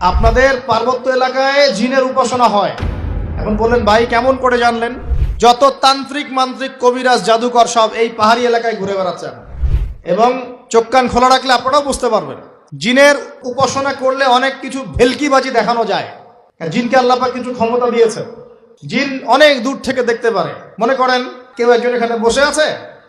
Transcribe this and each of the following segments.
আপনাদের পার্বত্য এলাকায় জিনের উপাসনা হয়। এখন বললেন ভাই কেমন করে জানলেন? যত তান্ত্রিক মান্ত্রিক কবিরাজ জাদুকর সব এই পাহাড়ি এলাকায় ঘুরে বেড়াচ্ছেন, এবং চোখ কান খোলা রাখলে আপনারাও বুঝতে পারবেন। জিনের উপাসনা করলে অনেক কিছু ভেলকিবাজি দেখানো যায়। জিনকে আল্লাহ পাক কিছু ক্ষমতা দিয়েছে। জিন অনেক দূর থেকে দেখতে পারে। মনে করেন কেউ একজন এখানে বসে আছে,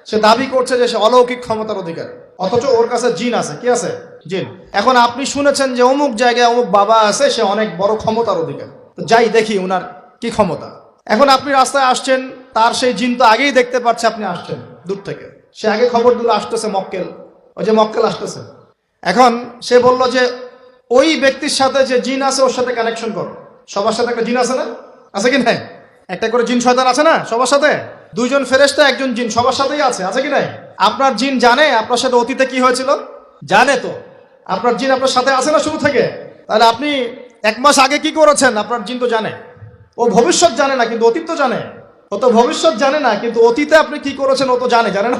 সে দাবি করছে যে সে অলৌকিক ক্ষমতার অধিকারী, অথচ ওর কাছে জিন আছে। কি আছে? জিন। এখন আপনি শুনেছেন যে অমুক জায়গায় অমুক বাবা আছে, সে অনেক বড় ক্ষমতার অধিকারী, তো যাই দেখি ওনার কি ক্ষমতা। এখন আপনি রাস্তায় আসছেন, তার সেই জিন তো আগেই দেখতে পাচ্ছে আপনি আসছেন দূর থেকে, সে আগে খবর দিল আসতেছে মক্কেল, ওই যে মক্কেল আসতেছে। এখন সে বলল যে ওই ব্যক্তির সাথে যে জিন আছে ওর সাথে কানেকশন করো। সবার সাথে একটা জিন আছে না? আছে কি নাই? একটা করে জিন শয়তান আছে না সবার সাথে? দুইজন ফেরেশতা একজন জিন সবার সাথেই আছে, আছে কি নাই? আপনার জিন জানে আপনার সাথে অতীতে কি হয়েছিল? জানে তো। আপনার জিন আপনার সাথে আছে না শুরু থেকে? তাহলে আপনি 1 মাস আগে কি করেছেন আপনার জিন তো জানে। ও ভবিষ্যৎ জানে না কিন্তু অতীত তো জানে। ও তো ভবিষ্যৎ জানে না কিন্তু অতীতে আপনি কি করেছেন ও তো জানে, জানে না?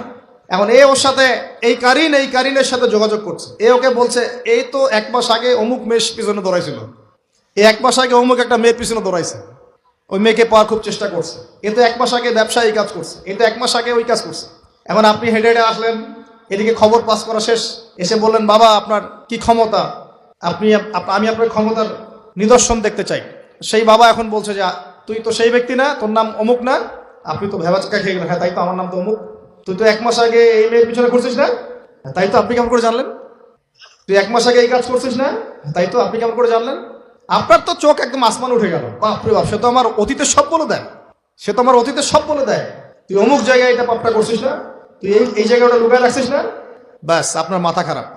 এখন এ ওর সাথে এই কারিনের সাথে যোগাযোগ করছে। এ ওকে বলছে এই তো 1 মাস আগে অমুক মেয়ের পিছনে দৌড়াইছিল, এই 1 মাস আগে অমুক একটা মেয়ের পিছনে দৌড়াইছে, ওই মেয়েকে পাওয়ার খুব চেষ্টা করছে। এ তো 1 মাস আগে ব্যবসায়ী কাজ করছে, এ তো 1 মাস আগে ওই কাজ করছে। এখন আপনি হেঁটে হেঁটে আসলেন, এদিকে খবর পাস করা শেষ, এসে বললেন বাবা আপনার কি ক্ষমতা, আমি আপনার ক্ষমতার নিদর্শন দেখতে চাই। সেই বাবা এখন বলছে যে তুই তো সেই ব্যক্তি না, তোর নাম অমুক না? আপনি তো ভেবাচকা খেয়ে গেলেন। হ্যাঁ তাই তো, আমার নাম তো অমুক। তুই তো 1 মাস আগে এই মেয়ের পিছনে ঘুরছিস না? তাই তো, আপনি কেমন করে জানলেন? তুই 1 মাস আগে এই কাজ করছিস না? তাই তো, আপনি কেমন করে জানলেন? আপনার তো চোখ একদম আসমান উঠে গেল। বাপরে বাপ, সে তো আমার অতীতের সব বলে দেয়, সে তো আমার অতীতের সব বলে দেয়। তুই অমুক জায়গায় এটা পাপটা করছিস না? তুই এই জায়গাটা লুকায় রাখছিস না? ব্যাস, আপনার মাথা খারাপ।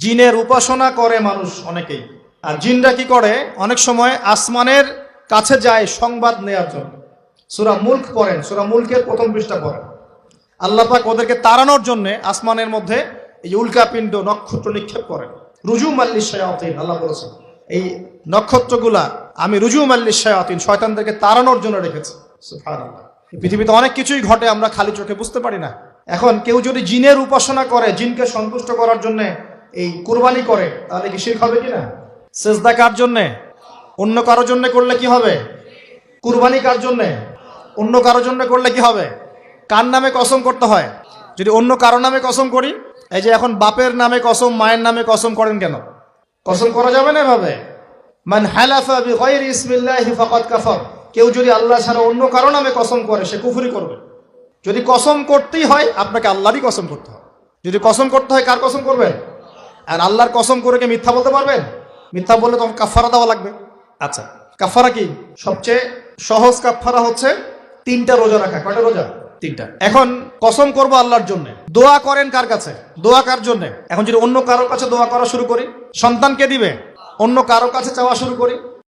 জিনের উপাসনা করে মানুষ অনেকেই। আর জিনরা কি করে, অনেক সময় আসমানের কাছে যায় সংবাদ নেয়ার জন্য। সূরা মুলক পড়েন, সূরা মুলকের 1ম পৃষ্ঠা পড়েন। আল্লাহ পাক ওদেরকে তাড়ানোর জন্য আসমানের মধ্যে এই উল্কাপিণ্ড নক্ষত্র নিক্ষেপ করেন। রুজুম আল্লিশ শায়াতিন, আল্লাহ বলেছেন এই নক্ষত্রগুলা আমি রুজুম আল্লিশ শায়াতিন, শয়তানদেরকে তাড়ানোর জন্য রেখেছি। সুবহানাল্লাহ। পৃথিবীতে অনেক কিছুই ঘটে, আমরা খালি চোখে বুঝতে পারি না। এখন কেউ যদি জিনের উপাসনা করে, জিনকে সন্তুষ্ট করার জন্য এই কুরবানি করে, তাহলে কি শিরক হবে কিনা? সেজদা কার জন্যে? অন্য কারোর জন্য করলে কি হবে? কুরবানি কার জন্যে? অন্য কারোর জন্য করলে কি হবে? কার নামে কসম করতে হয়? যদি অন্য কারো নামে কসম করি, এই যে এখন বাপের নামে কসম, মায়ের নামে কসম করেন কেন? কসম করা যাবে না এভাবে। মান হালাফা বিগাইরি ইসমিল্লাহি ফাকাদ কাফার, কেউ যদি আল্লাহ ছাড়া অন্য কারো নামে কসম করে সে কুফরি করবে। যদি কসম করতেই হয় আপনাকে আল্লাহরই কসম করতে হবে। যদি কসম করতে হয় কার কসম করবেন? আর আল্লাহর কসম করে কি মিথ্যা বলতে পারবেন? মিথ্যা বললে তখন কাফারা দেওয়া লাগবে। আচ্ছা, কাফারা কি? সবচেয়ে সহজ কাফারা হচ্ছে 3টা রোজা রাখা। কয়টা রোজা? 3টা। এখন কসম করব আল্লাহর জন্য, দোয়া করেন কার কাছে? দোয়া কার জন্য? এখন যদি অন্য কারোর কাছে দোয়া করা শুরু করি, সন্তান কে দিবে? অন্য কারোর কাছে চাওয়া শুরু করি,